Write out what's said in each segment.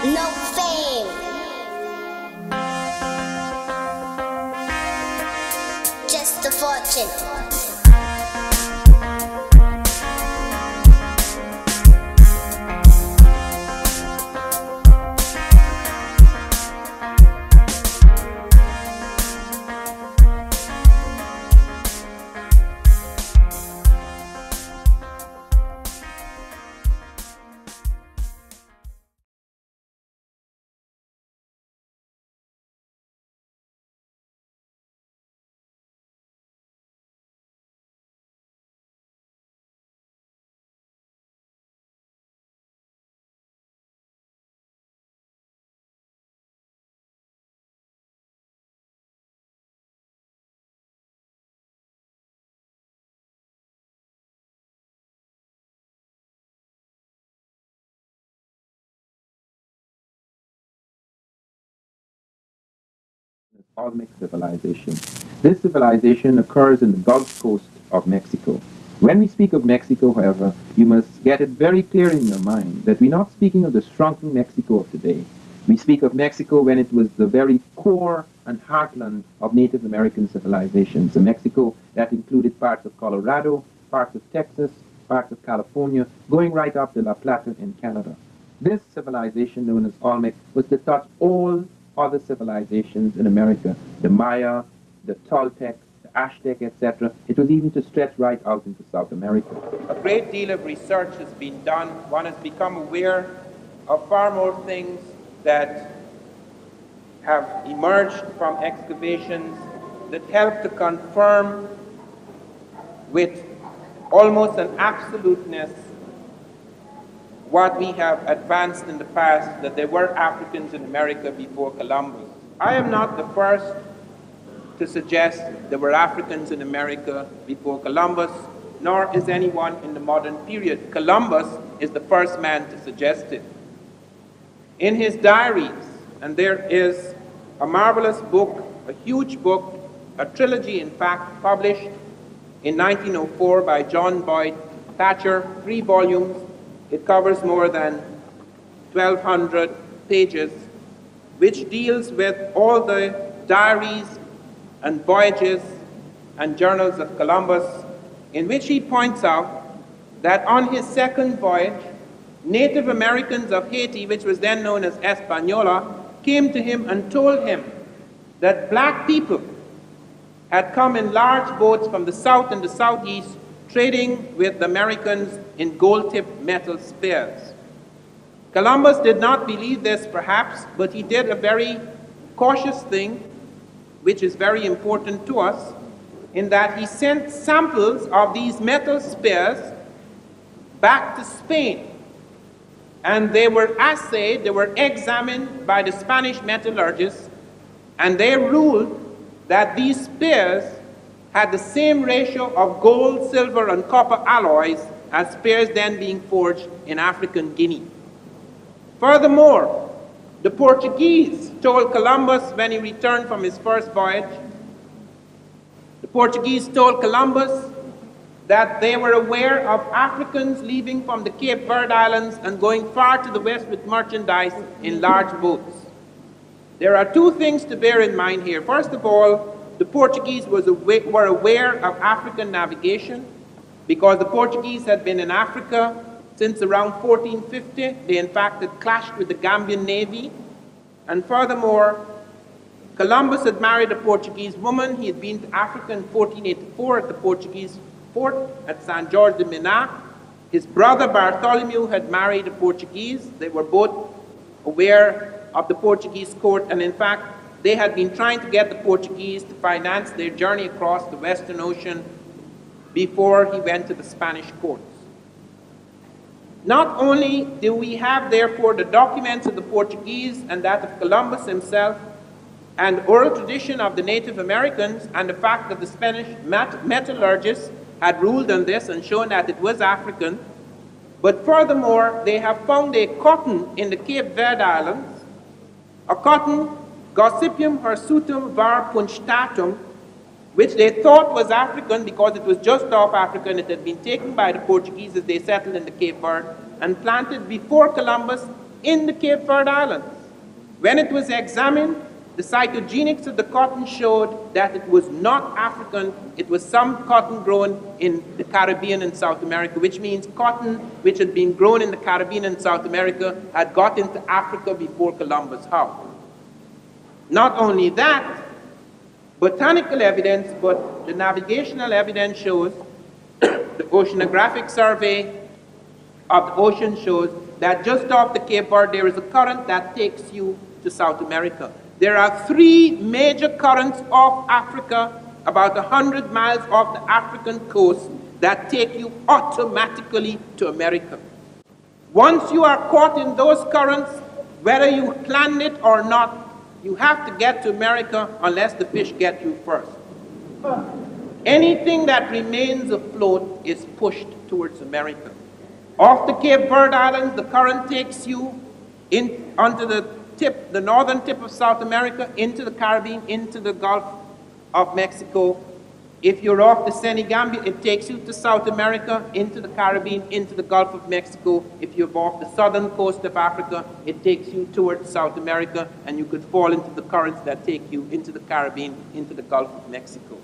No fame. Just a fortune. Olmec civilization. This civilization occurs in the Gulf Coast of Mexico. When we speak of Mexico, however, you must get it very clear in your mind that we're not speaking of the shrunken Mexico of today. We speak of Mexico when it was the very core and heartland of Native American civilizations, a Mexico that included parts of Colorado, parts of Texas, parts of California, going right up to La Plata in Canada. This civilization, known as Olmec, was to touch all other civilizations in America, the Maya, the Toltec, the Aztec, etc. It was even to stretch right out into South America. A great deal of research has been done. One has become aware of far more things that have emerged from excavations that help to confirm with almost an absoluteness what we have advanced in the past, that there were Africans in America before Columbus. I am not the first to suggest there were Africans in America before Columbus, nor is anyone in the modern period. Columbus is the first man to suggest it. In his diaries, and there is a marvelous book, a huge book, a trilogy in fact, published in 1904 by John Boyd Thatcher, 3 volumes. It covers more than 1,200 pages, which deals with all the diaries and voyages and journals of Columbus, in which he points out that on his second voyage, Native Americans of Haiti, which was then known as Española, came to him and told him that black people had come in large boats from the south and the southeast, trading with the Americans in gold-tipped metal spears. Columbus did not believe this, perhaps, but he did a very cautious thing, which is very important to us, in that he sent samples of these metal spears back to Spain. And they were assayed, they were examined by the Spanish metallurgists, and they ruled that these spears had the same ratio of gold, silver, and copper alloys as spears then being forged in African Guinea. Furthermore, the Portuguese told Columbus when he returned from his first voyage, the Portuguese told Columbus that they were aware of Africans leaving from the Cape Verde Islands and going far to the west with merchandise in large boats. There are 2 things to bear in mind here. First of all, the Portuguese were aware of African navigation because the Portuguese had been in Africa since around 1450. They in fact had clashed with the Gambian Navy. And furthermore, Columbus had married a Portuguese woman. He had been to Africa in 1484 at the Portuguese fort at San Jorge de Minas. His brother Bartholomew had married a Portuguese. They were both aware of the Portuguese court, and in fact, they had been trying to get the Portuguese to finance their journey across the Western Ocean before he went to the Spanish courts. Not only do we have, therefore, the documents of the Portuguese and that of Columbus himself, and oral tradition of the Native Americans, and the fact that the Spanish metallurgists had ruled on this and shown that it was African, but furthermore, they have found a cotton in the Cape Verde Islands, a cotton Gossypium hirsutum var punctatum, which they thought was African because it was just off Africa and it had been taken by the Portuguese as they settled in the Cape Verde and planted before Columbus in the Cape Verde Islands. When it was examined, the cytogenics of the cotton showed that it was not African, it was some cotton grown in the Caribbean and South America, which means cotton which had been grown in the Caribbean and South America had got into Africa before Columbus. How? Not only that, botanical evidence, but the navigational evidence shows, the oceanographic survey of the ocean shows that just off the Cape Verde there is a current that takes you to South America. There are 3 major currents off Africa, about 100 miles off the African coast, that take you automatically to America. Once you are caught in those currents, whether you planned it or not, you have to get to America unless the fish get you first. Anything that remains afloat is pushed towards America. Off the Cape Verde Islands, the current takes you onto the northern tip of South America, into the Caribbean, into the Gulf of Mexico. If you're off the Senegambia, it takes you to South America, into the Caribbean, into the Gulf of Mexico. If you're off the southern coast of Africa, it takes you towards South America, and you could fall into the currents that take you into the Caribbean, into the Gulf of Mexico.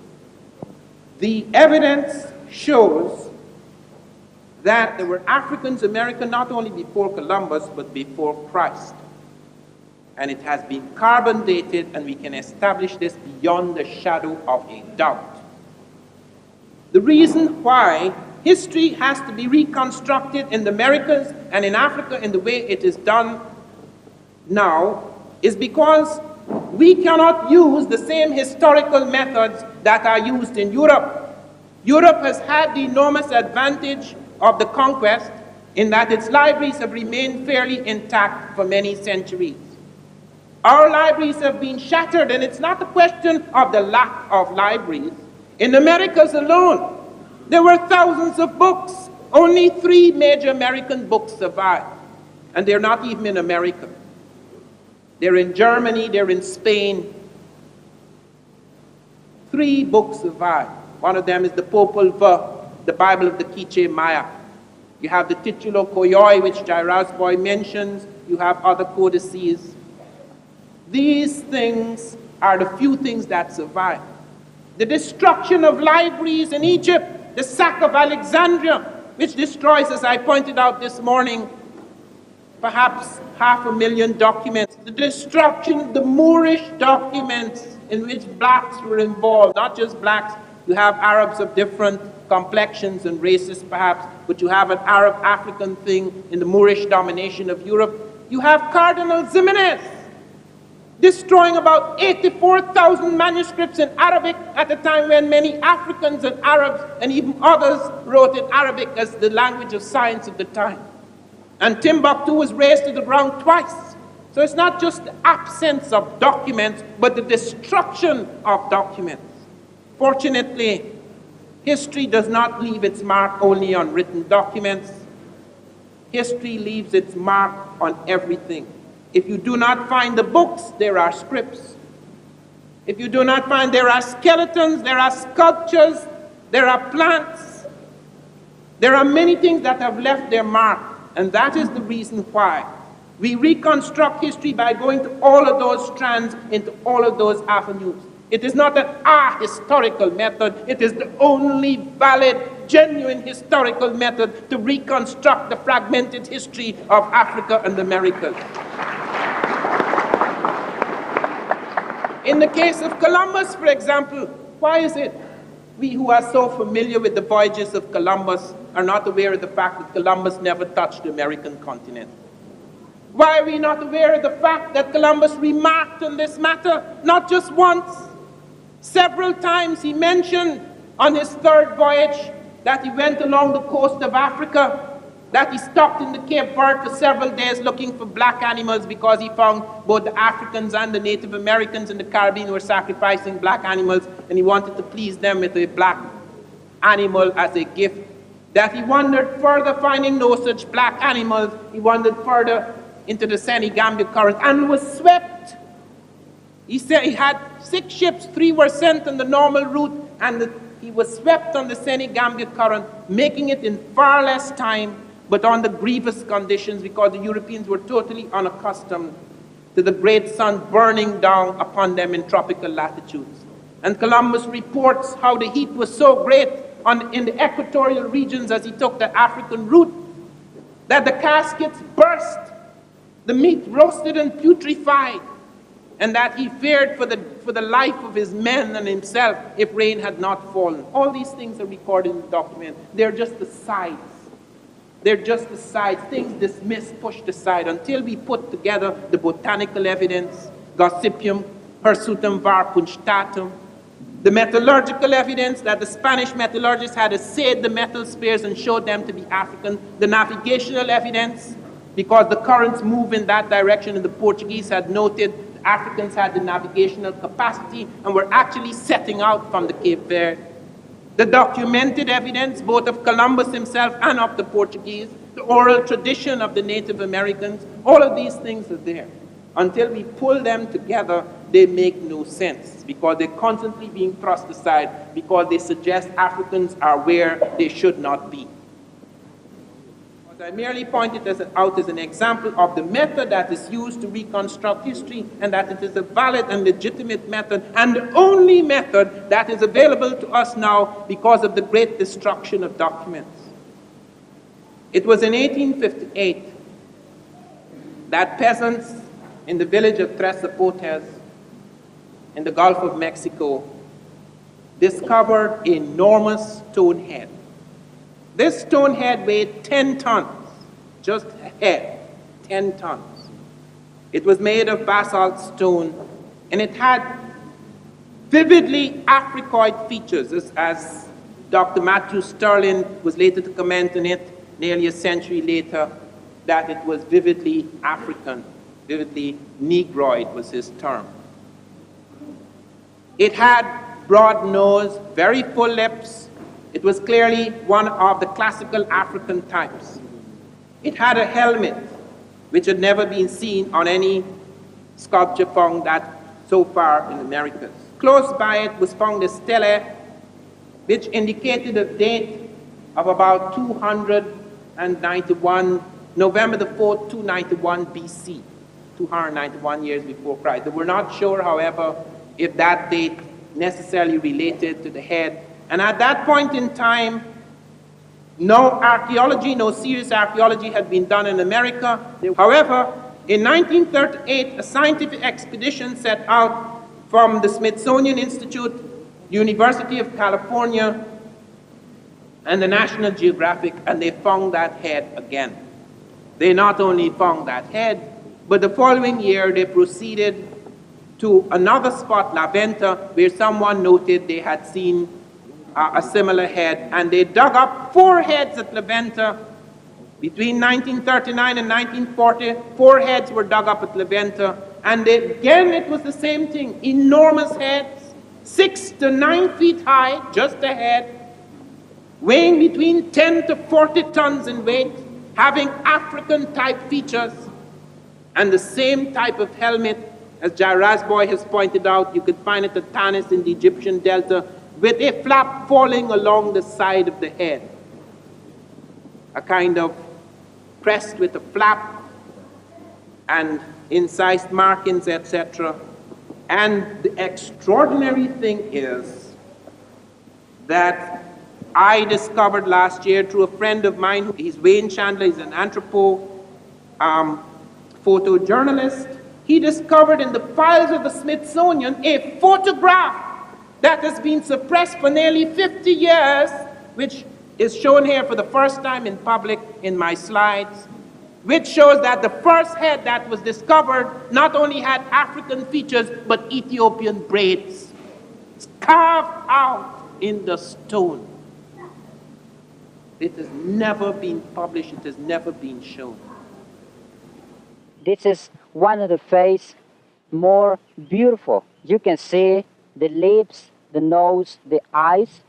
The evidence shows that there were Africans in America not only before Columbus, but before Christ. And it has been carbon dated, and we can establish this beyond the shadow of a doubt. The reason why history has to be reconstructed in the Americas and in Africa in the way it is done now is because we cannot use the same historical methods that are used in Europe. Europe has had the enormous advantage of the conquest in that its libraries have remained fairly intact for many centuries. Our libraries have been shattered, and it's not a question of the lack of libraries. In the Americas alone, there were thousands of books. Only 3 major American books survive, and they're not even in America. They're in Germany, they're in Spain. 3 books survive. One of them is the Popol Vuh, the Bible of the Quiche Maya. You have the Titulo Koyoi, which Jairus Boy mentions. You have other codices. These things are the few things that survive. The destruction of libraries in Egypt, the sack of Alexandria, which destroys, as I pointed out this morning, perhaps 500,000 documents. The destruction of the Moorish documents in which blacks were involved, not just blacks. You have Arabs of different complexions and races perhaps, but you have an Arab-African thing in the Moorish domination of Europe. You have Cardinal Ximenes destroying about 84,000 manuscripts in Arabic at a time when many Africans and Arabs and even others wrote in Arabic as the language of science of the time. And Timbuktu was razed to the ground twice. So it's not just the absence of documents, but the destruction of documents. Fortunately, history does not leave its mark only on written documents. History leaves its mark on everything. If you do not find the books, there are scripts. If you do not find, there are skeletons, there are sculptures, there are plants. There are many things that have left their mark, and that is the reason why we reconstruct history by going to all of those strands, into all of those avenues. It is not an historical method, it is the only valid, genuine historical method to reconstruct the fragmented history of Africa and the Americas. In the case of Columbus, for example, why is it we who are so familiar with the voyages of Columbus are not aware of the fact that Columbus never touched the American continent? Why are we not aware of the fact that Columbus remarked on this matter, not just once? Several times he mentioned on his 3rd voyage that he went along the coast of Africa, that he stopped in the Cape Verde for several days looking for black animals because he found both the Africans and the Native Americans in the Caribbean were sacrificing black animals, and he wanted to please them with a black animal as a gift. That he wandered further, finding no such black animals. He wandered further into the Senegambia current and was swept. He said he had 6 ships, 3 were sent on the normal route, and he was swept on the Senegambia current, making it in far less time but under grievous conditions because the Europeans were totally unaccustomed to the great sun burning down upon them in tropical latitudes. And Columbus reports how the heat was so great in the equatorial regions as he took the African route that the caskets burst, the meat roasted and putrefied, and that he feared for the life of his men and himself if rain had not fallen. All these things are recorded in the document. They're just the sides. They're just the sides, things dismissed, pushed aside, until we put together the botanical evidence, Gossypium, Hirsutum var punctatum, the metallurgical evidence that the Spanish metallurgists had assayed the metal spheres and showed them to be African, the navigational evidence, because the currents move in that direction and the Portuguese had noted the Africans had the navigational capacity and were actually setting out from the Cape Verde. The documented evidence, both of Columbus himself and of the Portuguese, the oral tradition of the Native Americans, all of these things are there. Until we pull them together, they make no sense because they're constantly being thrust aside because they suggest Africans are where they should not be. I merely pointed out as an example of the method that is used to reconstruct history and that it is a valid and legitimate method and the only method that is available to us now because of the great destruction of documents. It was in 1858 that peasants in the village of Tres Zapotes in the Gulf of Mexico discovered an enormous stone head. This stone head weighed 10 tons, just a head, 10 tons. It was made of basalt stone, and it had vividly Africoid features, as Dr. Matthew Sterling was later to comment on it, nearly a century later, that it was vividly African, vividly Negroid was his term. It had broad nose, very full lips. It was clearly one of the classical African types. It had a helmet, which had never been seen on any sculpture found that so far in the Americas. Close by it was found a stele, which indicated a date of about 291, November the 4th, 291 BC, 291 years before Christ. They were not sure, however, if that date necessarily related to the head. And at that point in time, no archaeology, no serious archaeology had been done in America. However, in 1938, a scientific expedition set out from the Smithsonian Institute, University of California, and the National Geographic, and they found that head again. They not only found that head, but the following year they proceeded to another spot, La Venta, where someone noted they had seen a similar head, and they dug up 4 heads at La Venta. Between 1939 and 1940, 4 heads were dug up at La Venta, and again it was the same thing, enormous heads, 6 to 9 feet high, just a head, weighing between 10 to 40 tons in weight, having African-type features, and the same type of helmet, as Jarazboy has pointed out. You could find it at Tanis in the Egyptian Delta, with a flap falling along the side of the head. A kind of crest with a flap and incised markings, etc. And the extraordinary thing is that I discovered last year through a friend of mine, he's Wayne Chandler, he's an photojournalist. He discovered in the files of the Smithsonian a photograph that has been suppressed for nearly 50 years, which is shown here for the first time in public in my slides, which shows that the first head that was discovered not only had African features, but Ethiopian braids. It's carved out in the stone. It has never been published, it has never been shown. This is one of the face more beautiful. You can see the lips, the nose, the eyes.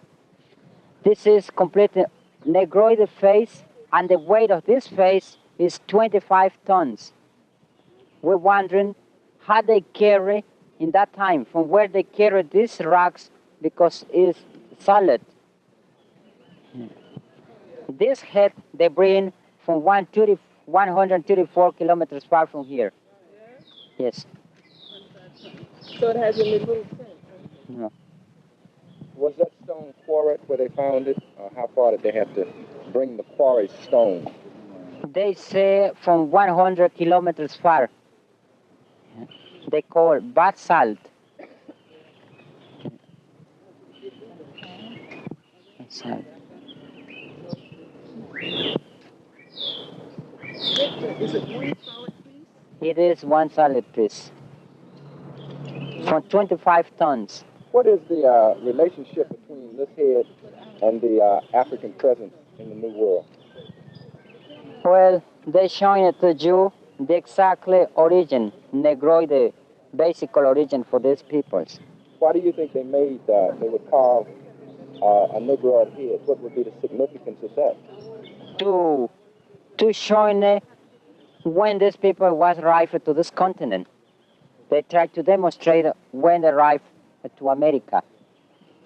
This is completely negroid face, and the weight of this face is 25 tons. We're wondering how they carry in that time, from where they carry these rocks, because it's solid. This head they bring from 134 kilometers far from here. Yes. So it hasn't been moved since. No. Was that stone quarried where they found it? How far did they have to bring the quarried stone? They say from 100 kilometers far. They call basalt. Basalt. Is it one solid piece? It is one solid piece. From 25 tons. What is the relationship between this head and the African presence in the New World? Well, they showing it to you the exactly origin, Negroid, the basic origin for these peoples. Why do you think they made, they would carve a Negroid head? What would be the significance of that? To showing when these people was arrived to this continent. They tried to demonstrate when they arrived to America.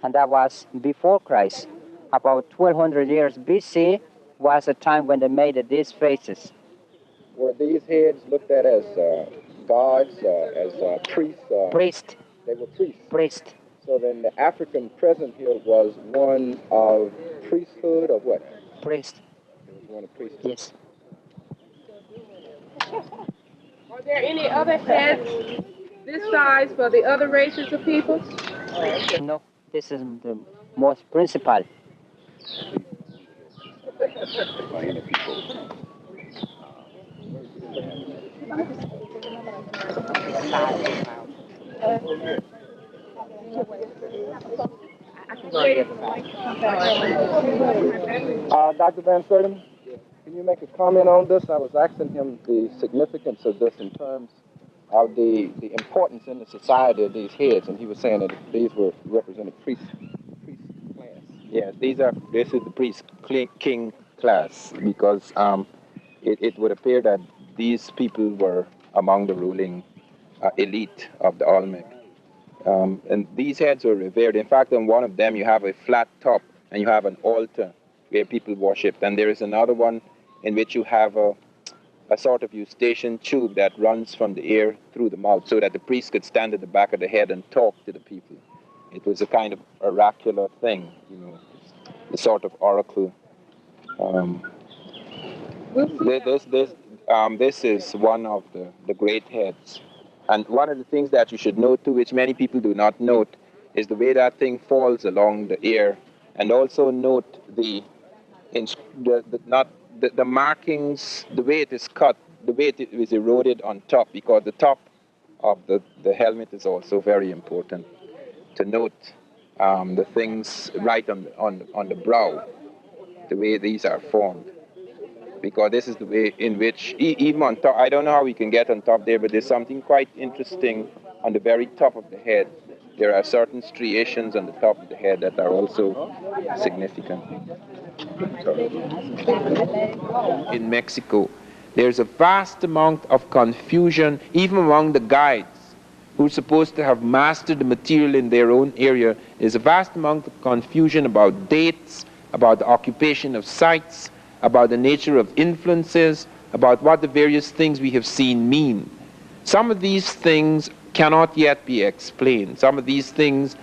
And that was before Christ. About 1200 years BC was the time when they made these faces. Were these heads looked at as gods, as priests? Priest. They were priests. Priest. So then the African present here was one of priesthood or what? Priest. It was one of priesthood. Yes. Are there any other heads this size for the other races of people? No, this is the most principal. By any people. Dr. Van Sertima, can you make a comment on this? I was asking him the significance of this in terms of the importance in the society of these heads, and he was saying that these were represented priest class. Yes, this is the priest king class, because it would appear that these people were among the ruling elite of the Olmec. And these heads were revered. In fact, on one of them you have a flat top and you have an altar where people worshipped. And there is another one in which you have a sort of eustachian tube that runs from the ear through the mouth so that the priest could stand at the back of the head and talk to the people. It was a kind of oracular thing, you know, the sort of oracle. This is one of the great heads. And one of the things that you should note too, which many people do not note, is the way that thing falls along the ear. And also note the markings, the way it is cut, the way it is eroded on top, because the top of the helmet is also very important to note the things right on the brow, the way these are formed. Because this is the way in which, even on top, I don't know how we can get on top there, but there's something quite interesting on the very top of the head. There are certain striations on the top of the head that are also significant. In Mexico, there's a vast amount of confusion, even among the guides who are supposed to have mastered the material in their own area. There's a vast amount of confusion about dates, about the occupation of sites, about the nature of influences, about what the various things we have seen mean. Some of these things cannot yet be explained. Some of these things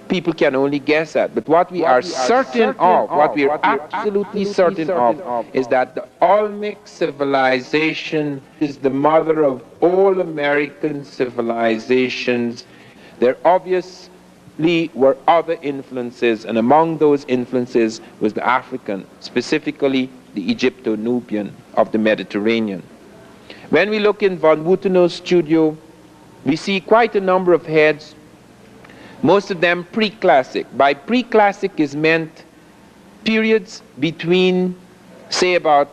people can only guess at. But what we are certain of, what we are absolutely certain of, is that the Olmec civilization is the mother of all American civilizations. There obviously were other influences, and among those influences was the African, specifically the Egypto-Nubian of the Mediterranean. When we look in von Wuthenau's studio, we see quite a number of heads, most of them pre-classic. By pre-classic is meant periods between, say, about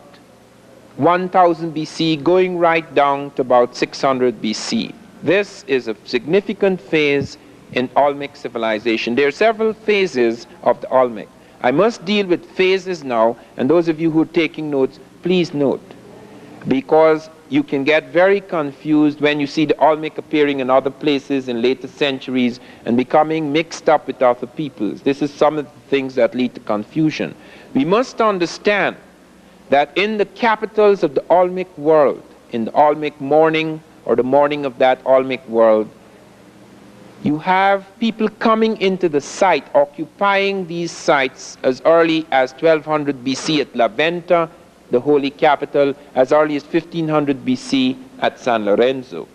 1000 BC going right down to about 600 BC. This is a significant phase in Olmec civilization. There are several phases of the Olmec. I must deal with phases now, and those of you who are taking notes, please note, because you can get very confused when you see the Olmec appearing in other places in later centuries and becoming mixed up with other peoples. This is some of the things that lead to confusion. We must understand that in the capitals of the Olmec world, in the Olmec morning or the morning of that Olmec world, you have people coming into the site, occupying these sites as early as 1200 BC at La Venta, the holy capital, as early as 1500 BC at San Lorenzo.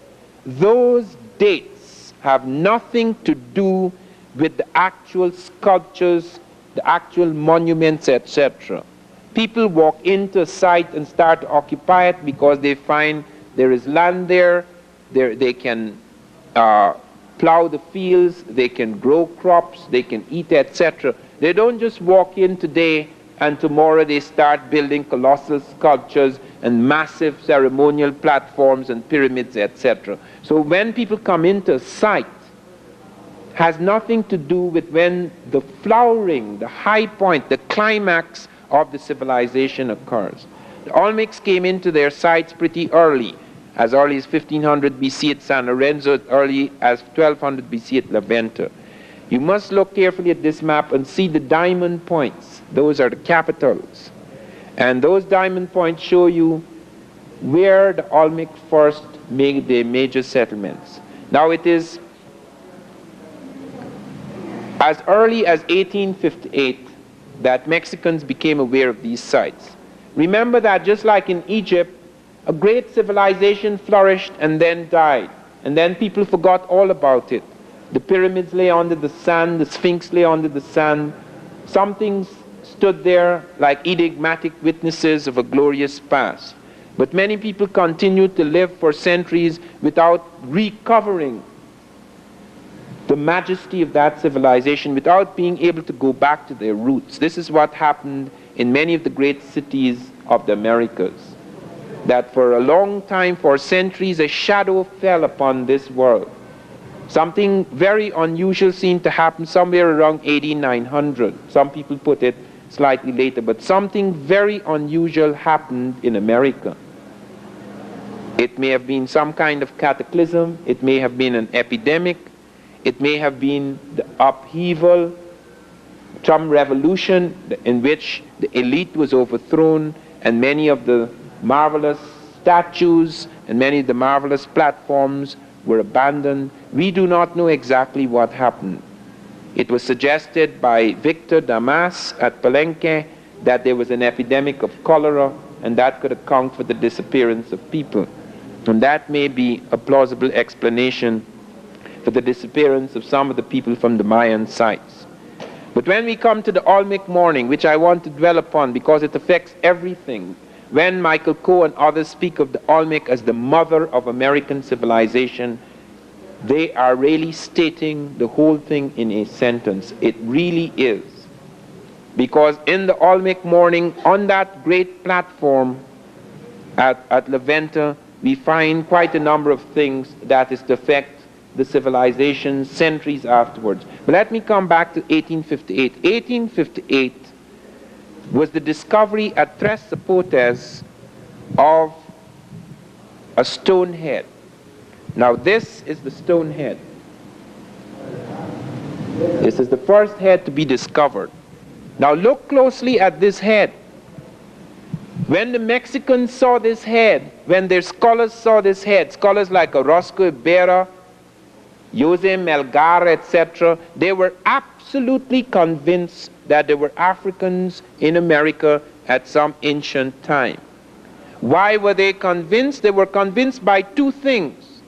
Those dates have nothing to do with the actual sculptures, the actual monuments, etc. People walk into a site and start to occupy it because they find there is land there, they can plow the fields, they can grow crops, they can eat, etc. They don't just walk in today and tomorrow they start building colossal sculptures and massive ceremonial platforms and pyramids, etc. So when people come into a site, has nothing to do with when the flowering, the high point, the climax of the civilization occurs. The Olmecs came into their sites pretty early as 1500 BC at San Lorenzo, as early as 1200 BC at La Venta. You must look carefully at this map and see the diamond points. Those are the capitals. And those diamond points show you where the Olmecs first made their major settlements. Now it is as early as 1858 that Mexicans became aware of these sites. Remember that just like in Egypt, a great civilization flourished and then died, and then people forgot all about it. The pyramids lay under the sand, the Sphinx lay under the sand. Some things stood there like enigmatic witnesses of a glorious past. But many people continued to live for centuries without recovering the majesty of that civilization, without being able to go back to their roots. This is what happened in many of the great cities of the Americas. That for a long time, for centuries, a shadow fell upon this world. Something very unusual seemed to happen somewhere around 8900. Some people put it slightly later, but something very unusual happened in America. It may have been some kind of cataclysm, it may have been an epidemic, it may have been the upheaval, some revolution in which the elite was overthrown and many of the marvelous statues and many of the marvelous platforms were abandoned. We do not know exactly what happened. It was suggested by Victor Damas at Palenque that there was an epidemic of cholera and that could account for the disappearance of people. And that may be a plausible explanation for the disappearance of some of the people from the Mayan sites. But when we come to the Olmec morning, which I want to dwell upon because it affects everything, when Michael Coe and others speak of the Olmec as the mother of American civilization, they are really stating the whole thing in a sentence. It really is. Because in the Olmec morning, on that great platform at La Venta, we find quite a number of things that is to affect the civilization centuries afterwards. But let me come back to 1858. 1858 was the discovery at Tres Zapotes of a stone head. Now this is the stone head. This is the first head to be discovered. Now look closely at this head. When the Mexicans saw this head, when their scholars saw this head, scholars like Orozco Ibarra, Jose Melgar, etc., they were absolutely convinced that there were Africans in America at some ancient time. Why were they convinced? They were convinced by two things.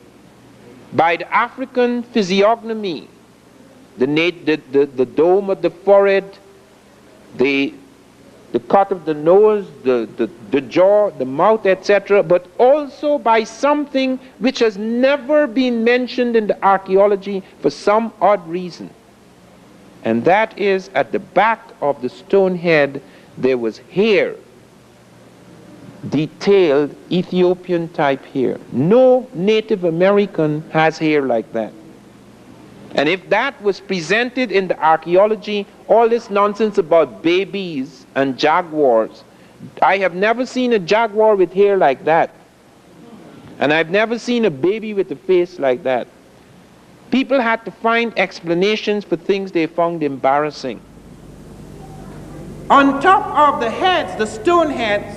By the African physiognomy, the dome of the forehead, the cut of the nose, the jaw, the mouth, etc., but also by something which has never been mentioned in the archaeology for some odd reason. And that is, at the back of the stone head, there was hair, detailed Ethiopian type hair. No Native American has hair like that. And if that was presented in the archaeology, all this nonsense about babies and jaguars, I have never seen a jaguar with hair like that. And I've never seen a baby with a face like that. People had to find explanations for things they found embarrassing. On top of the heads, the stone heads,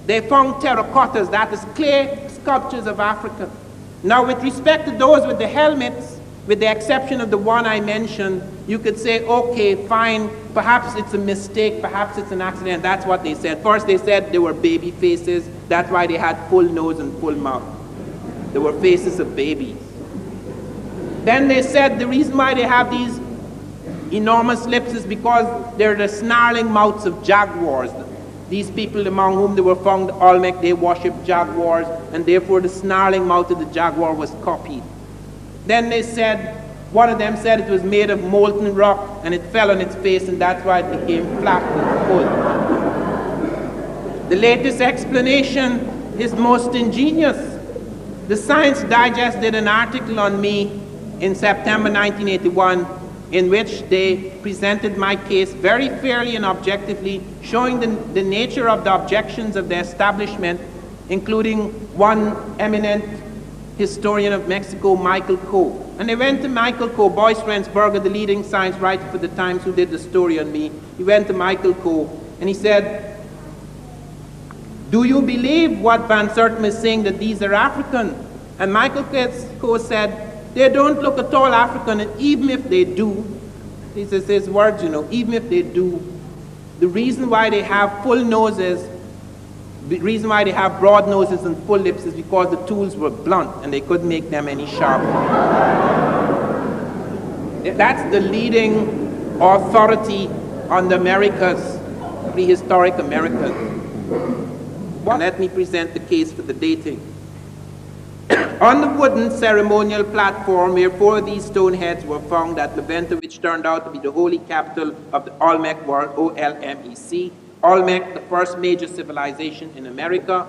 they found terracottas, that is clay sculptures of Africa. Now with respect to those with the helmets, with the exception of the one I mentioned, you could say, okay, fine, perhaps it's a mistake, perhaps it's an accident. That's what they said. First they said they were baby faces, that's why they had full nose and full mouth. They were faces of babies. Then they said the reason why they have these enormous lips is because they're the snarling mouths of jaguars. These people among whom they were found, Olmec, they worshipped jaguars, and therefore the snarling mouth of the jaguar was copied. Then they said, one of them said it was made of molten rock, and it fell on its face, and that's why it became flat and full. The latest explanation is most ingenious. The Science Digest did an article on me in September 1981, in which they presented my case very fairly and objectively, showing the nature of the objections of the establishment, including one eminent historian of Mexico, Michael Coe. And they went to Michael Coe, Boyce Rensberger, the leading science writer for the Times, who did the story on me. He went to Michael Coe and he said, do you believe what Van Sertima is saying, that these are African? And Michael Coe said, they don't look at all African, and even if they do, he says his words, you know, even if they do, the reason why they have full noses, the reason why they have broad noses and full lips is because the tools were blunt and they couldn't make them any sharper. That's the leading authority on the Americas, prehistoric Americas. Let me present the case for the dating. On the wooden ceremonial platform where 4 of these stone heads were found at Levanta, which turned out to be the holy capital of the Olmec world, O-L-M-E-C, Olmec, the first major civilization in America.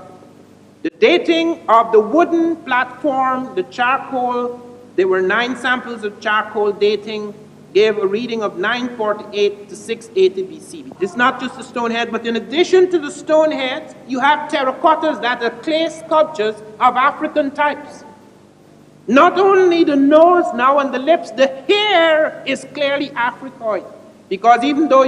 The dating of the wooden platform, the charcoal, there were 9 samples of charcoal dating, gave a reading of 948 to 680 BC. It's not just the stone head, but in addition to the stone heads, you have terracottas that are clay sculptures of African types. Not only the nose now and the lips, the hair is clearly Africoid. Because even though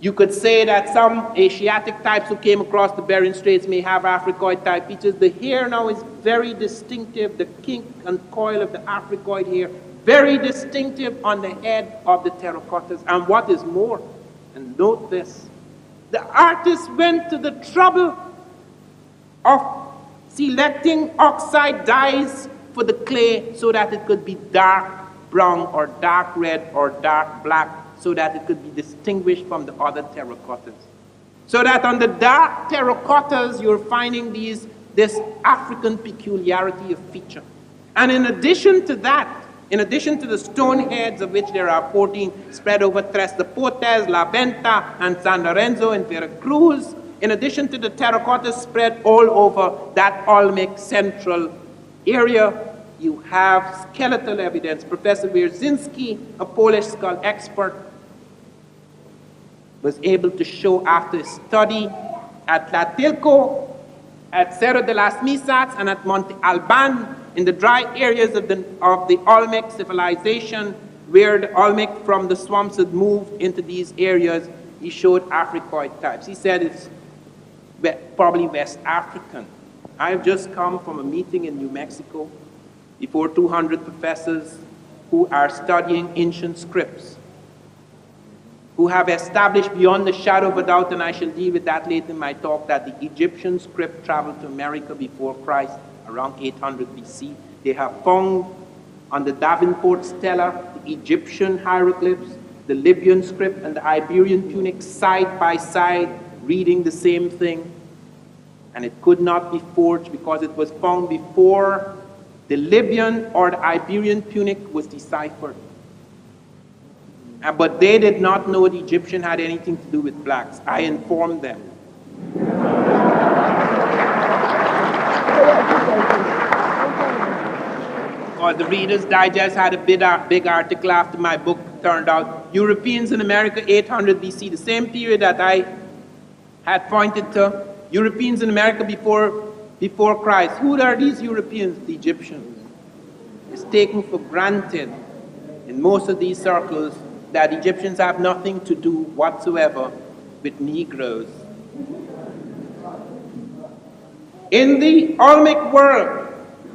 you could say that some Asiatic types who came across the Bering Straits may have Africoid type features, the hair now is very distinctive, the kink and coil of the Africoid hair, very distinctive on the head of the terracottas. And what is more, and note this, the artist went to the trouble of selecting oxide dyes for the clay so that it could be dark brown or dark red or dark black, so that it could be distinguished from the other terracottas. So that on the dark terracottas, you're finding this African peculiarity of feature. And in addition to that, in addition to the stone heads, of which there are 14 spread over Tres de Portes, La Venta, and San Lorenzo in Veracruz, in addition to the terracottas spread all over that Olmec central area, you have skeletal evidence. Professor Wierzyński, a Polish skull expert, was able to show after his study at Tlatilco, at Cerro de las Misas, and at Monte Alban, in the dry areas of the Olmec civilization, where the Olmec from the swamps had moved into these areas, he showed Africoid types. He said it's probably West African. I've just come from a meeting in New Mexico before 200 professors who are studying ancient scripts, who have established beyond the shadow of a doubt, and I shall deal with that later in my talk, that the Egyptian script traveled to America before Christ around 800 BC. They have found on the Davenport Stela the Egyptian hieroglyphs, the Libyan script, and the Iberian Punic side by side, reading the same thing. And it could not be forged because it was found before the Libyan or the Iberian Punic was deciphered. But they did not know the Egyptian had anything to do with blacks. I informed them. Or the Reader's Digest had a big article after my book turned out. Europeans in America, 800 BC, the same period that I had pointed to. Europeans in America before Christ. Who are these Europeans? The Egyptians. It's taken for granted in most of these circles that Egyptians have nothing to do whatsoever with Negroes. In the Olmec world,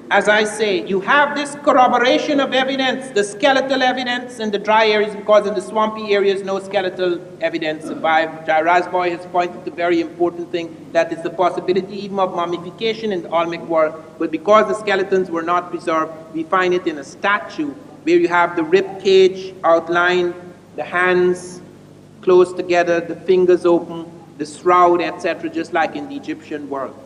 as I say, you have this corroboration of evidence, the skeletal evidence in the dry areas, because in the swampy areas no skeletal evidence survived. Rasboy has pointed to a very important thing, that is the possibility even of mummification in the Olmec world, but because the skeletons were not preserved, we find it in a statue where you have the rib cage outlined, the hands close together, the fingers open, the shroud, etc., just like in the Egyptian world.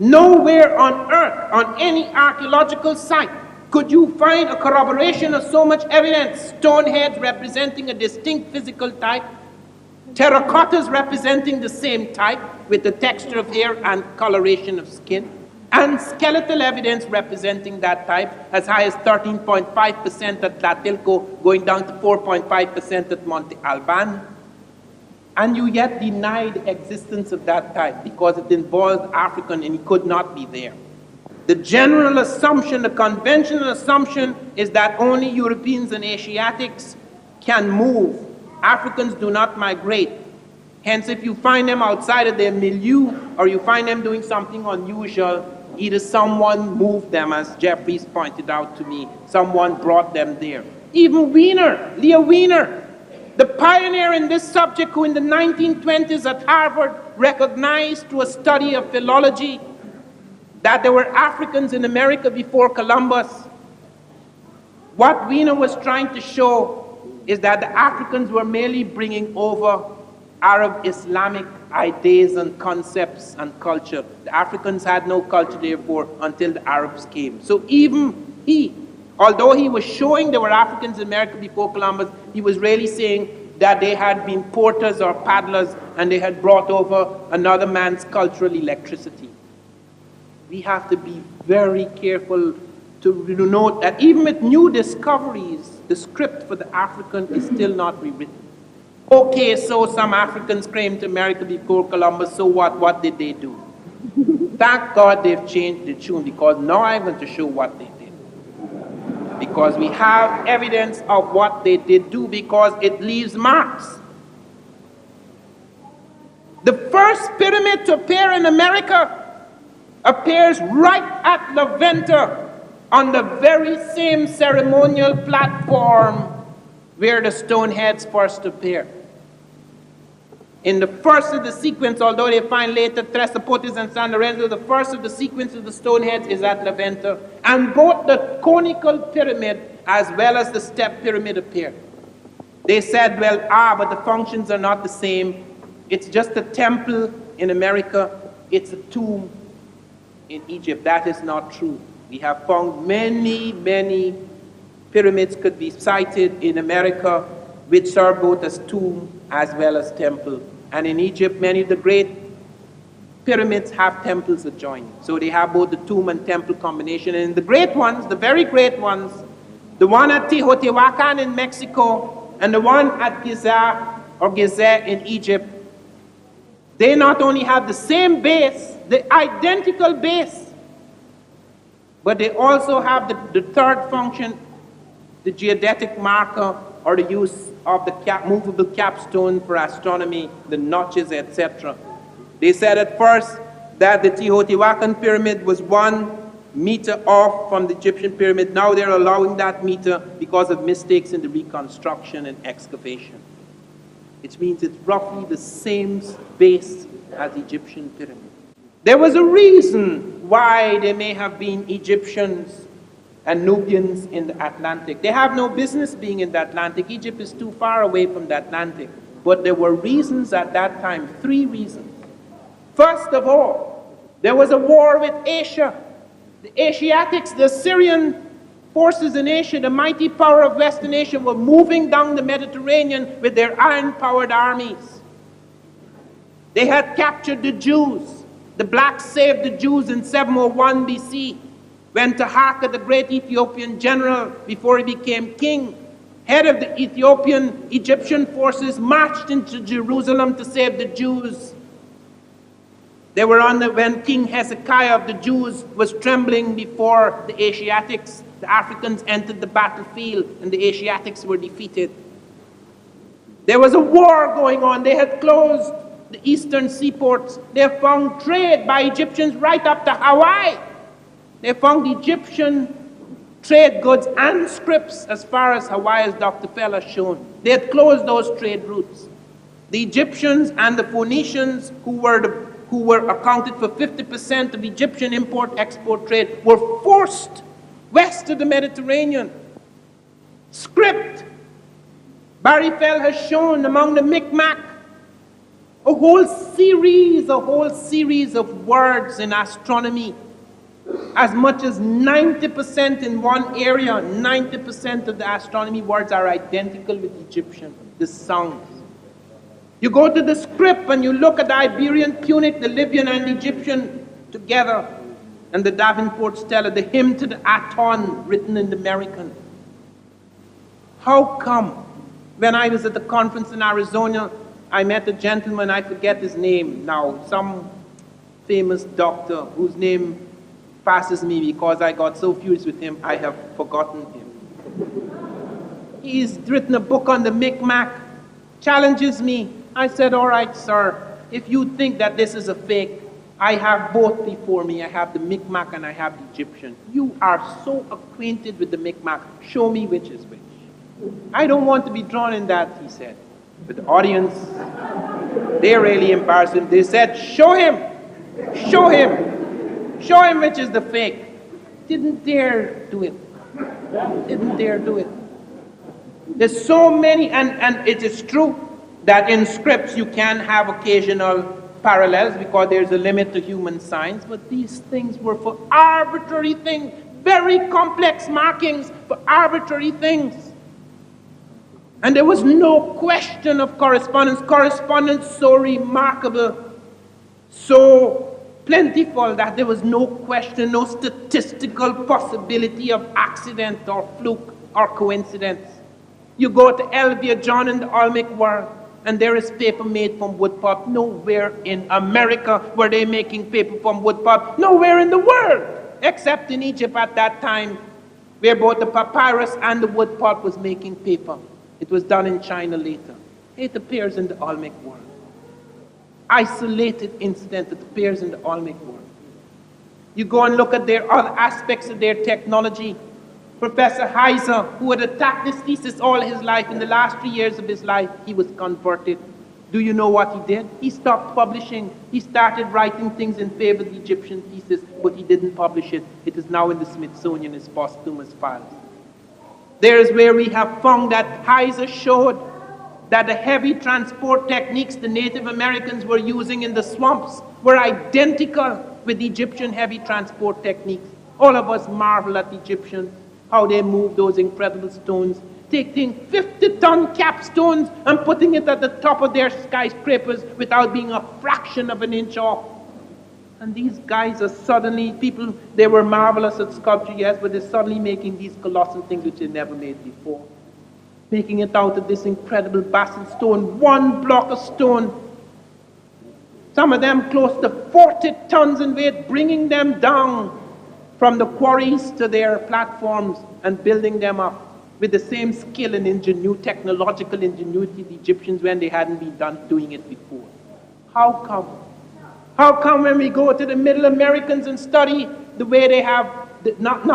Nowhere on earth, on any archaeological site, could you find a corroboration of so much evidence. Stone heads representing a distinct physical type, terracottas representing the same type with the texture of hair and coloration of skin, and skeletal evidence representing that type as high as 13.5% at Tlatilco, going down to 4.5% at Monte Alban. And you yet deny the existence of that type because it involved African and it could not be there. The general assumption, the conventional assumption, is that only Europeans and Asiatics can move. Africans do not migrate. Hence, if you find them outside of their milieu or you find them doing something unusual, either someone moved them, as Jeffries pointed out to me, someone brought them there. Even Wiener, Leo Wiener, the pioneer in this subject, who in the 1920s at Harvard recognized through a study of philology that there were Africans in America before Columbus. What Wiener was trying to show is that the Africans were merely bringing over Arab Islamic ideas and concepts and culture. The Africans had no culture, therefore, until the Arabs came. So even he, although he was showing there were Africans in America before Columbus, he was really saying that they had been porters or paddlers and they had brought over another man's cultural electricity. We have to be very careful to note that even with new discoveries, the script for the African is still not rewritten. Okay, so some Africans came to America before Columbus, so what? What did they do? Thank God they've changed the tune, because now I'm going to show what they did. Because we have evidence of what they did do, because it leaves marks. The first pyramid to appear in America appears right at La Venta, on the very same ceremonial platform where the stone heads first appear. In the first of the sequence, although they find later Tres Zapotes and San Lorenzo, the first of the sequence of the stone heads is at La Venta, and both the conical pyramid as well as the step pyramid appear. They said, well, but the functions are not the same. It's just a temple in America. It's a tomb in Egypt. That is not true. We have found many, many pyramids could be cited in America which serve both as tomb as well as temple. And in Egypt, many of the great pyramids have temples adjoining. So they have both the tomb and temple combination. And the great ones, the very great ones, the one at Teotihuacan in Mexico and the one at Giza or Gizeh in Egypt, they not only have the same base, the identical base, but they also have the third function, the geodetic marker, or the use of the movable capstone for astronomy, the notches, etc. They said at first that the Teotihuacan pyramid was 1 meter off from the Egyptian pyramid. Now they're allowing that meter because of mistakes in the reconstruction and excavation. Which means it's roughly the same base as the Egyptian pyramid. There was a reason why there may have been Egyptians and Nubians in the Atlantic. They have no business being in the Atlantic. Egypt is too far away from the Atlantic. But there were reasons at that time, 3 reasons. First of all, there was a war with Asia. The Asiatics, the Assyrian forces in Asia, the mighty power of Western Asia, were moving down the Mediterranean with their iron-powered armies. They had captured the Jews. The blacks saved the Jews in 701 BC, when Taharqa, the great Ethiopian general, before he became king, head of the Egyptian forces, marched into Jerusalem to save the Jews. They were when King Hezekiah of the Jews was trembling before the Asiatics. The Africans entered the battlefield and the Asiatics were defeated. There was a war going on. They had closed the eastern seaports. They found trade by Egyptians right up to Hawaii. They found Egyptian trade goods and scripts as far as Hawaii, as Dr. Fell has shown. They had closed those trade routes. The Egyptians and the Phoenicians, who were accounted for 50% of Egyptian import-export trade, were forced west of the Mediterranean. Script. Barry Fell has shown among the Micmac a whole series of words in astronomy. As much as 90% in one area, 90% of the astronomy words are identical with Egyptian, the sounds. You go to the script and you look at the Iberian Punic, the Libyan and Egyptian together, and the Davenport Stela, the hymn to the Aton written in the American. How come? When I was at the conference in Arizona, I met a gentleman, I forget his name now, some famous doctor whose name passes me because I got so furious with him, I have forgotten him. He's written a book on the Micmac, challenges me. I said, all right, sir, if you think that this is a fake, I have both before me. I have the Micmac and I have the Egyptian. You are so acquainted with the Micmac, show me which is which. I don't want to be drawn in that, he said. But the audience, they really embarrassed him. They said, show him which is the fake. Didn't dare do it. Didn't dare do it. There's so many, and it is true that in scripts you can have occasional parallels because there's a limit to human science, but these things were for arbitrary things, very complex markings for arbitrary things. And there was no question of correspondence so remarkable, so plentiful that there was no question, no statistical possibility of accident or fluke or coincidence. You go to Elvia John in the Olmec world, and there is paper made from wood pulp. Nowhere in America were they making paper from wood pulp. Nowhere in the world, except in Egypt at that time, where both the papyrus and the wood pulp was making paper. It was done in China later. It appears in the Olmec world. Isolated incident that appears in the Olmec world. You go and look at their other aspects of their technology. Professor Heiser, who had attacked this thesis all his life, in the last 3 years of his life, he was converted. Do you know what he did? He stopped publishing. He started writing things in favor of the Egyptian thesis, but he didn't publish it. It is now in the Smithsonian as posthumous files. There is where we have found that Heiser showed that the heavy transport techniques the Native Americans were using in the swamps were identical with Egyptian heavy transport techniques. All of us marvel at the Egyptians, how they move those incredible stones, taking 50-ton capstones and putting it at the top of their skyscrapers without being a fraction of an inch off. And these guys are suddenly, people, they were marvelous at sculpture, yes, but they're suddenly making these colossal things which they never made before. Making it out of this incredible basalt stone, one block of stone. Some of them close to 40 tons in weight, bringing them down from the quarries to their platforms and building them up with the same skill and ingenuity, technological ingenuity the Egyptians when they hadn't been doing it before. How come? How come when we go to the Middle Americans and study the way they have, not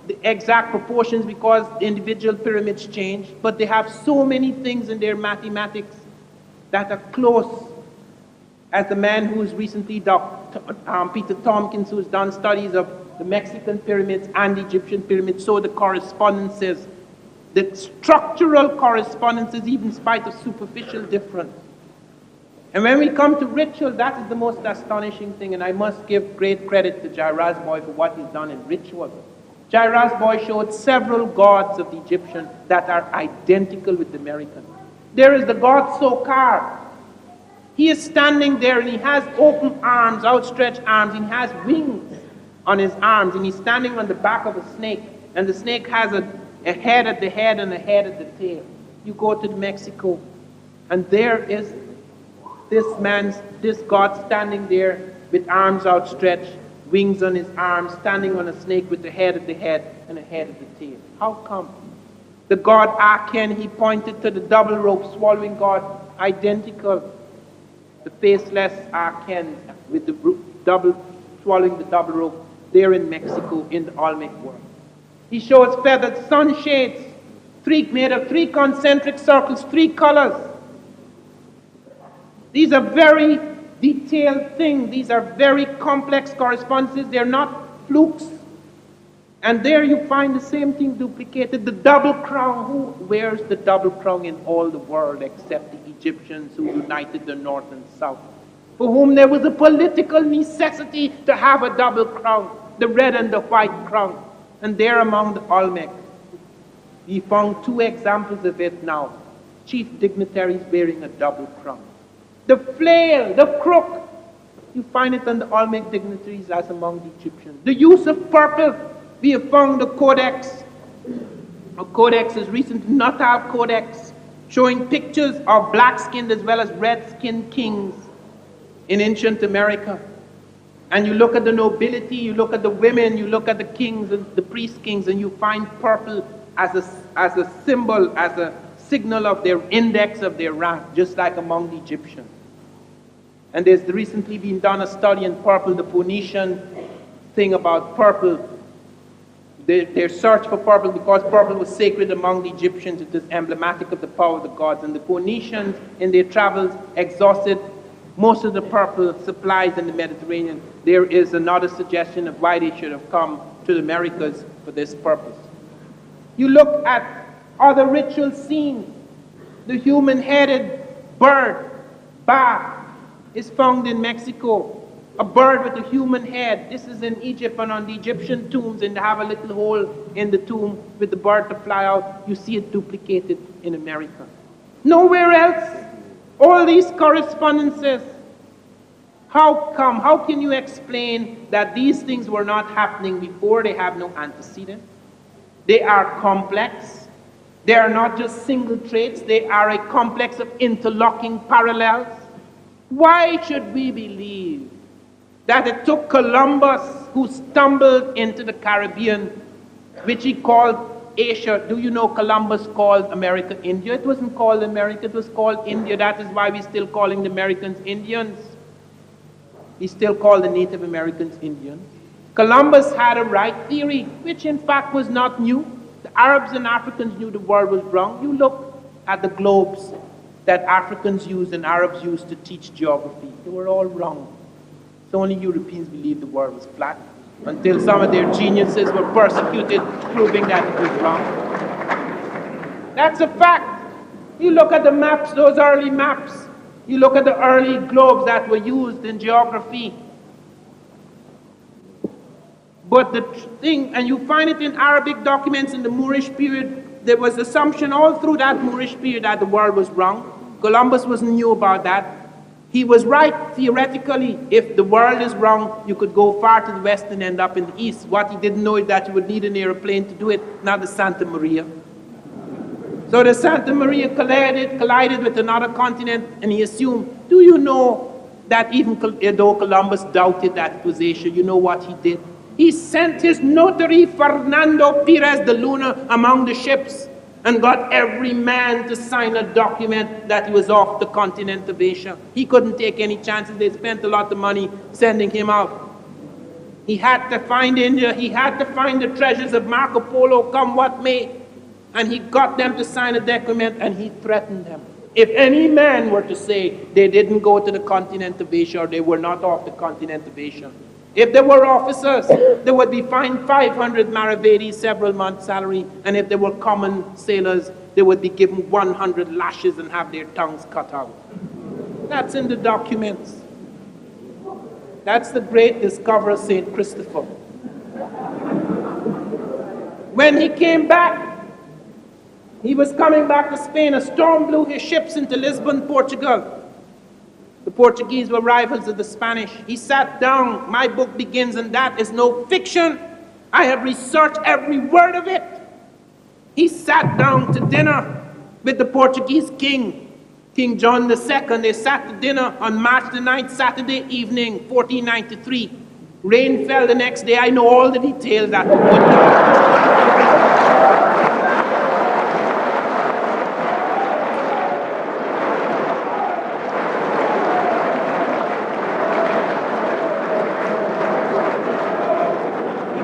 the exact proportions because individual pyramids change, but they have so many things in their mathematics that are close. As the man who's recently, Peter Tompkins, who's done studies of the Mexican pyramids and the Egyptian pyramids, so the correspondences, the structural correspondences, even in spite of superficial difference. And when we come to ritual, that is the most astonishing thing, and I must give great credit to Jairaz Boy for what he's done in ritual. Jairaz Boy showed several gods of the Egyptian that are identical with the American. There is the god Sokar. He is standing there and he has open arms, outstretched arms, and he has wings on his arms, and he's standing on the back of a snake, and the snake has a head at the head and a head at the tail. You go to Mexico, and there is this god standing there with arms outstretched, wings on his arms, standing on a snake with a head at the head and a head at the tail. How come? The god Aken, he pointed to the double rope swallowing god, identical. the faceless Arkan with the double, swallowing the double rope, there in Mexico in the Olmec world. He shows feathered sunshades, made of 3 concentric circles, 3 colors. These are very detailed things. These are very complex correspondences. They're not flukes. And there you find the same thing duplicated. The double crown. Who wears the double crown in all the world except the Egyptians who united the north and south, for whom there was a political necessity to have a double crown, the red and the white crown. And there among the Olmec, we found 2 examples of it now. Chief dignitaries wearing a double crown. The flail, the crook, you find it on the Olmec dignitaries as among the Egyptians. The use of purple, we have found the codex. A codex is recent, Natal Codex, showing pictures of black-skinned as well as red-skinned kings in ancient America. And you look at the nobility, you look at the women, you look at the kings and the priest kings, and you find purple as a symbol, as a signal of their index of their rank, just like among the Egyptians. And there's recently been done a study in purple, the Phoenician thing about purple. Their search for purple, because purple was sacred among the Egyptians, it is emblematic of the power of the gods. And the Phoenicians, in their travels, exhausted most of the purple supplies in the Mediterranean. There is another suggestion of why they should have come to the Americas for this purpose. You look at other ritual scenes. The human-headed bird, ba, is found in Mexico. A bird with a human head. This is in Egypt and on the Egyptian tombs, and they have a little hole in the tomb with the bird to fly out. You see it duplicated in America. Nowhere else. All these correspondences. How come? How can you explain that these things were not happening before? They have no antecedent. They are complex. They are not just single traits. They are a complex of interlocking parallels. Why should we believe that it took Columbus, who stumbled into the Caribbean, which he called Asia? Do you know Columbus called America India? It wasn't called America, it was called India. That is why we're still calling the Americans Indians. We still call the Native Americans Indians. Columbus had a right theory, which in fact was not new. The Arabs and Africans knew the world was wrong. You look at the globes that Africans used and Arabs used to teach geography. They were all wrong. So only Europeans believed the world was flat, until some of their geniuses were persecuted, proving that it was wrong. That's a fact. You look at the maps, those early maps. You look at the early globes that were used in geography. But the thing, and you find it in Arabic documents in the Moorish period, there was assumption all through that Moorish period that the world was wrong. Columbus wasn't new about that. He was right theoretically. If the world is wrong, you could go far to the west and end up in the east. What he didn't know is that you would need an airplane to do it, not the Santa Maria. So the Santa Maria collided with another continent, and he assumed, do you know that even though Columbus doubted that it was Asia, you know what he did? He sent his notary, Fernando Perez de Luna, among the ships and got every man to sign a document that he was off the continent of Asia. He couldn't take any chances. They spent a lot of money sending him out. He had to find India. He had to find the treasures of Marco Polo, come what may. And he got them to sign a document, and he threatened them. If any man were to say they didn't go to the continent of Asia, or they were not off the continent of Asia, if they were officers, they would be fined 500 maravedis, several months' salary. And if they were common sailors, they would be given 100 lashes and have their tongues cut out. That's in the documents. That's the great discoverer, St. Christopher. When he came back, he was coming back to Spain. A storm blew his ships into Lisbon, Portugal. The Portuguese were rivals of the Spanish. He sat down. My book begins, and that is no fiction. I have researched every word of it. He sat down to dinner with the Portuguese king, King John II. They sat to dinner on March the 9th, Saturday evening, 1493. Rain fell the next day. I know all the details that were put down.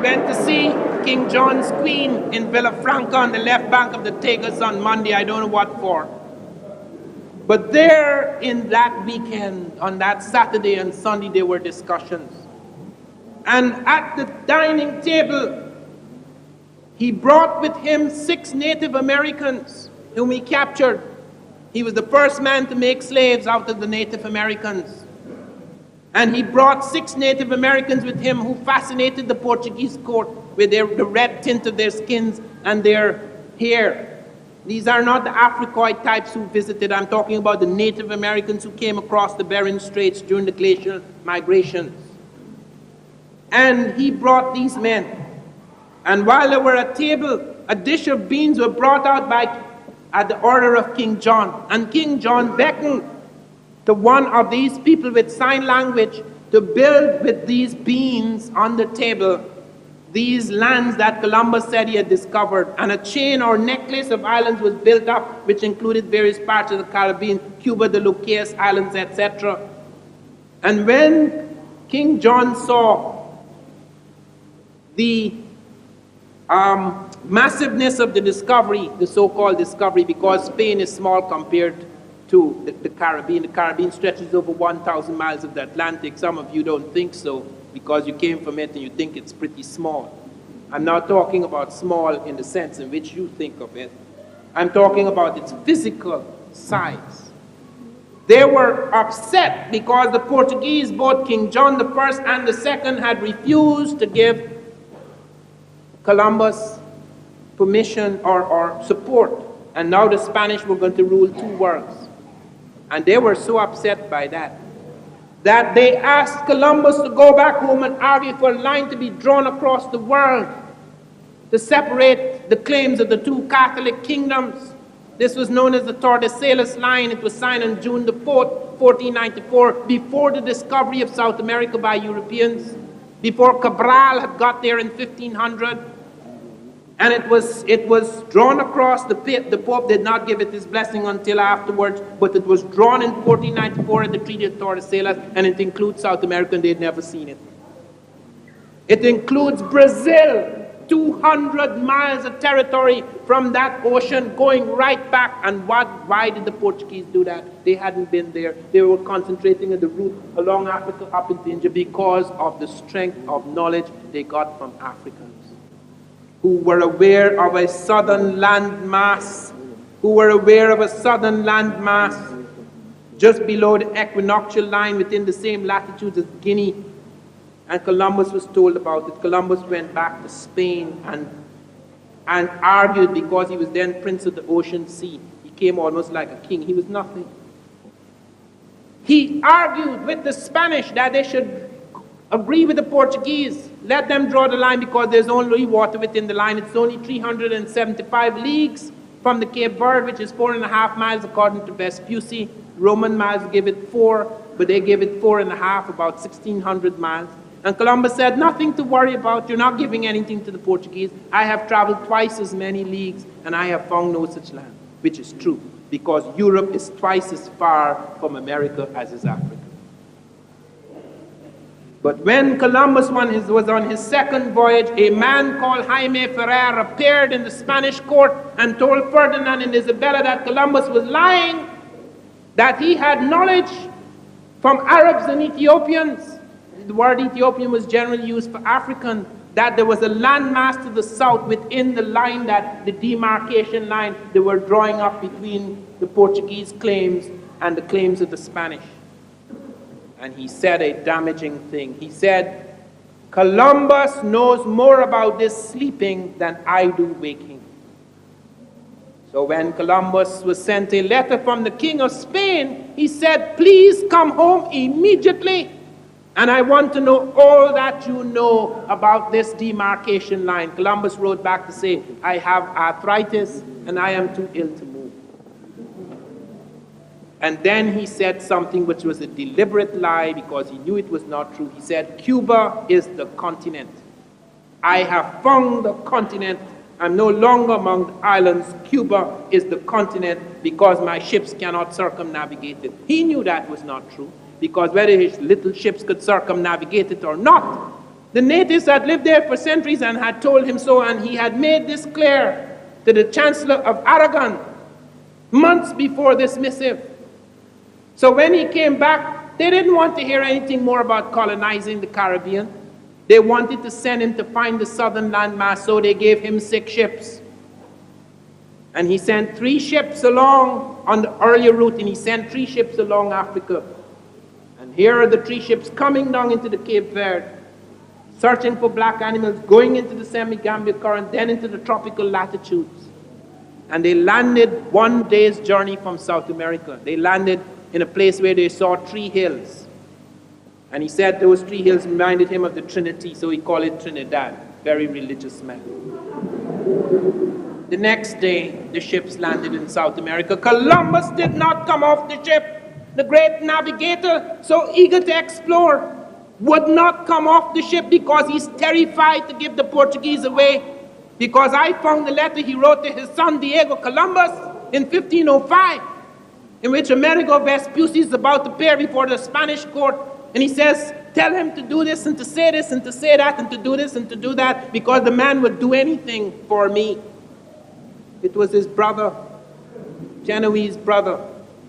went to see King John's Queen in Villafranca on the left bank of the Tagus on Monday. I don't know what for. But there in that weekend, on that Saturday and Sunday, there were discussions. And at the dining table, he brought with him 6 Native Americans whom he captured. He was the first man to make slaves out of the Native Americans. And he brought 6 Native Americans with him who fascinated the Portuguese court with the red tint of their skins and their hair. These are not the Africoid types who visited. I'm talking about the Native Americans who came across the Bering Straits during the glacial migrations. And he brought these men. And while they were at table, a dish of beans were brought out at the order of King John. And King John beckoned to one of these people with sign language to build with these beans on the table these lands that Columbus said he had discovered. And a chain or necklace of islands was built up, which included various parts of the Caribbean, Cuba, the Lucas Islands, etc. And when King John saw the massiveness of the discovery, the so-called discovery, because Spain is small compared to the Caribbean. The Caribbean stretches over 1,000 miles of the Atlantic. Some of you don't think so because you came from it and you think it's pretty small. I'm not talking about small in the sense in which you think of it. I'm talking about its physical size. They were upset because the Portuguese, both King John I and II, had refused to give Columbus permission or support. And now the Spanish were going to rule 2 worlds. And they were so upset by that they asked Columbus to go back home and argue for a line to be drawn across the world to separate the claims of the 2 Catholic kingdoms. This was known as the Tordesillas Line. It was signed on June the 4th, 1494, before the discovery of South America by Europeans, before Cabral had got there in 1500. And it was drawn across. The Pope did not give it his blessing until afterwards, but it was drawn in 1494 at the Treaty of Tordesillas, and it includes South America, and they'd never seen it. It includes Brazil, 200 miles of territory from that ocean going right back. And why did the Portuguese do that? They hadn't been there. They were concentrating on the route along Africa up into India because of the strength of knowledge they got from Africans who were aware of a southern landmass, just below the equinoctial line within the same latitude as Guinea. And Columbus was told about it. Columbus went back to Spain and argued because he was then Prince of the Ocean Sea. He came almost like a king. He was nothing. He argued with the Spanish that they should agree with the Portuguese. Let them draw the line because there's only water within the line. It's only 375 leagues from the Cape Verde, which is 4.5 miles according to Vespucci. Roman miles give it 4, but they give it 4.5, about 1,600 miles. And Columbus said, nothing to worry about. You're not giving anything to the Portuguese. I have traveled twice as many leagues, and I have found no such land, which is true, because Europe is twice as far from America as is Africa. But when Columbus was on his second voyage, a man called Jaime Ferrer appeared in the Spanish court and told Ferdinand and Isabella that Columbus was lying, that he had knowledge from Arabs and Ethiopians. The word Ethiopian was generally used for African, that there was a landmass to the south within the line, that the demarcation line they were drawing up between the Portuguese claims and the claims of the Spanish. And he said a damaging thing. He said, Columbus knows more about this sleeping than I do waking. So when Columbus was sent a letter from the King of Spain, he said, please come home immediately. And I want to know all that you know about this demarcation line. Columbus wrote back to say, I have arthritis and I am too ill to move. And then he said something which was a deliberate lie because he knew it was not true. He said, Cuba is the continent. I have found the continent. I'm no longer among the islands. Cuba is the continent because my ships cannot circumnavigate it. He knew that was not true because whether his little ships could circumnavigate it or not, The natives had lived there for centuries and had told him so, and he had made this clear to the Chancellor of Aragon months before this missive. So when he came back, they didn't want to hear anything more about colonizing the Caribbean. They wanted to send him to find the southern landmass, so they gave him 6 ships. And he sent 3 ships along on the earlier route, and he sent 3 ships along Africa. And here are the 3 ships coming down into the Cape Verde, searching for black animals, going into the Semi-Gambia current, then into the tropical latitudes. And they landed 1 day's journey from South America. They landed in a place where they saw 3 hills. And he said those 3 hills reminded him of the Trinity, so he called it Trinidad. Very religious man. The next day, the ships landed in South America. Columbus did not come off the ship. The great navigator, so eager to explore, would not come off the ship because he's terrified to give the Portuguese away. Because I found the letter he wrote to his son Diego Columbus in 1505, in which Amerigo Vespucci is about to appear before the Spanish court. And he says, tell him to do this and to say this and to say that and to do this and to do that, because the man would do anything for me. It was his brother, Genoese brother,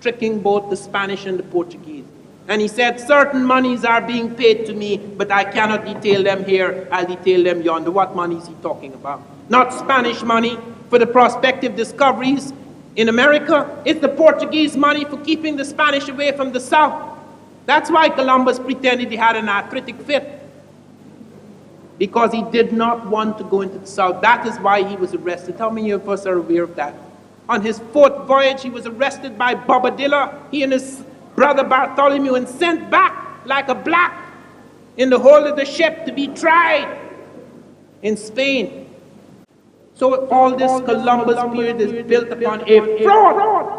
tricking both the Spanish and the Portuguese. And he said, certain monies are being paid to me, but I cannot detail them here. I'll detail them yonder. What money is he talking about? Not Spanish money for the prospective discoveries in America. It's the Portuguese money for keeping the Spanish away from the south. That's why Columbus pretended he had an arthritic fit, because he did not want to go into the south. That is why he was arrested. How many of us are aware of that? On his 4th voyage, he was arrested by Bobadilla, he and his brother Bartholomew, and sent back like a black in the hold of the ship to be tried in Spain. So all this Columbus period is built upon a fraud.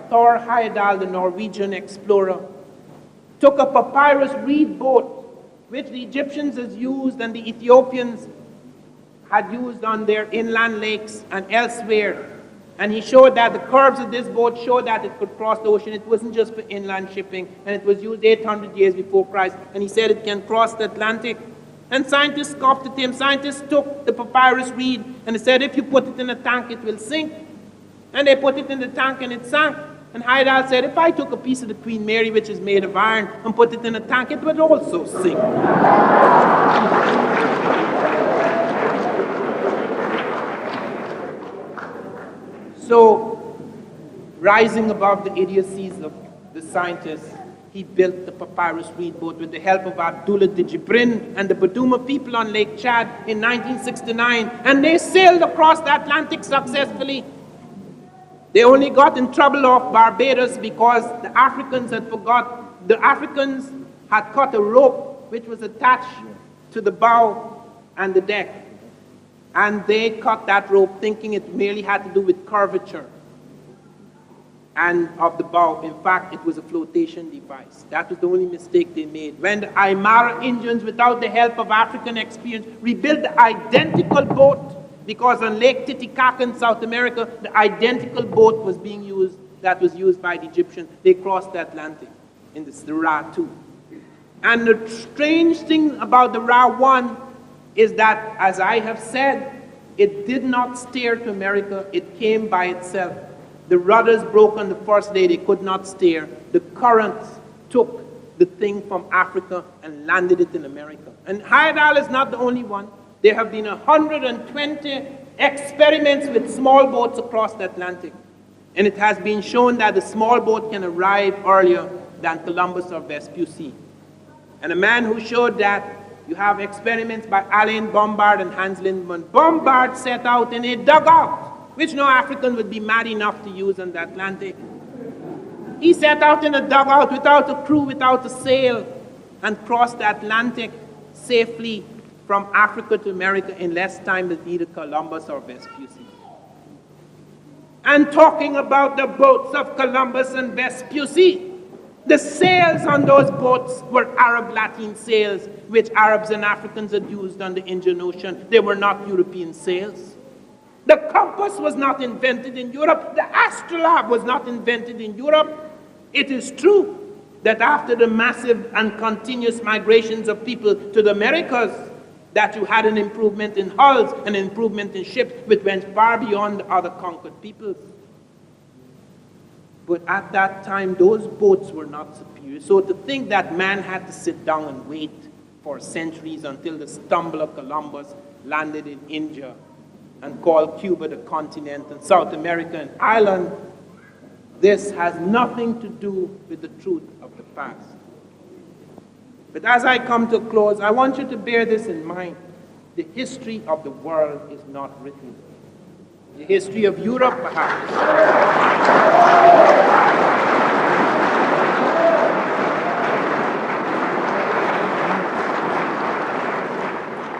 Thor Heyerdahl, the Norwegian explorer, took a papyrus reed boat, which the Egyptians had used and the Ethiopians had used on their inland lakes and elsewhere. And he showed that the curves of this boat showed that it could cross the ocean. It wasn't just for inland shipping, and it was used 800 years before Christ. And he said it can cross the Atlantic. And scientists scoffed at him. Scientists took the papyrus reed and they said, if you put it in a tank, it will sink. And they put it in the tank and it sank. And Heyerdahl said, if I took a piece of the Queen Mary, which is made of iron, and put it in a tank, it would also sink. So, rising above the idiocies of the scientists, he built the papyrus reed boat with the help of Abdullah de Jibrin and the Baduma people on Lake Chad in 1969. And they sailed across the Atlantic successfully. They only got in trouble off Barbados because the Africans had forgot. The Africans had cut a rope which was attached to the bow and the deck. And they cut that rope thinking it merely had to do with curvature and of the bow. In fact, it was a flotation device. That was the only mistake they made. When the Aymara Indians, without the help of African experience, rebuilt the identical boat, because on Lake Titicaca in South America, the identical boat was being used that was used by the Egyptians. They crossed the Atlantic in the Ra 2. And the strange thing about the Ra 1 is that, as I have said, it did not steer to America. It came by itself. The rudders broke on the first day. They could not steer. The currents took the thing from Africa and landed it in America. And Heyerdahl is not the only one. There have been 120 experiments with small boats across the Atlantic. And it has been shown that the small boat can arrive earlier than Columbus or Vespucci. And a man who showed that, you have experiments by Alain Bombard and Hans Lindemann. Bombard set out in a dugout, which no African would be mad enough to use on the Atlantic. He set out in a dugout without a crew, without a sail, and crossed the Atlantic safely from Africa to America in less time than either Columbus or Vespucci. And talking about the boats of Columbus and Vespucci, The sails on those boats were Arab Latin sails, which Arabs and Africans had used on the Indian Ocean. They were not European sails. The compass was not invented in Europe. The astrolabe was not invented in Europe. It is true that after the massive and continuous migrations of people to the Americas, that you had an improvement in hulls, an improvement in ships, which went far beyond other conquered peoples. But at that time, those boats were not superior. So to think that man had to sit down and wait for centuries until the stumble of Columbus landed in India and called Cuba the continent and South America an island, this has nothing to do with the truth of the past. But as I come to a close, I want you to bear this in mind. The history of the world is not written. The history of Europe, perhaps.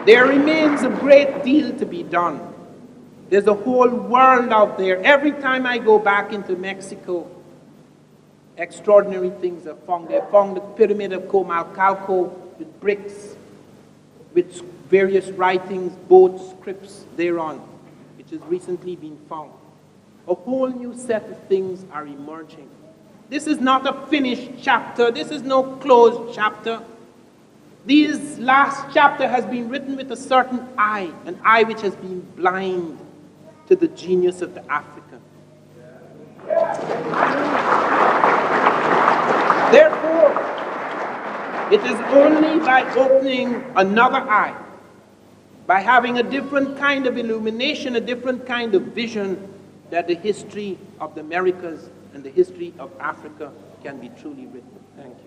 There remains a great deal to be done. There's a whole world out there. Every time I go back into Mexico, extraordinary things are found. They found the pyramid of Comalcalco with bricks, with various writings, boats, scripts thereon, which has recently been found. A whole new set of things are emerging. This is not a finished chapter. This is no closed chapter. This last chapter has been written with a certain eye, an eye which has been blind to the genius of the African. Therefore, it is only by opening another eye, by having a different kind of illumination, a different kind of vision, that the history of the Americas and the history of Africa can be truly written. Thank you.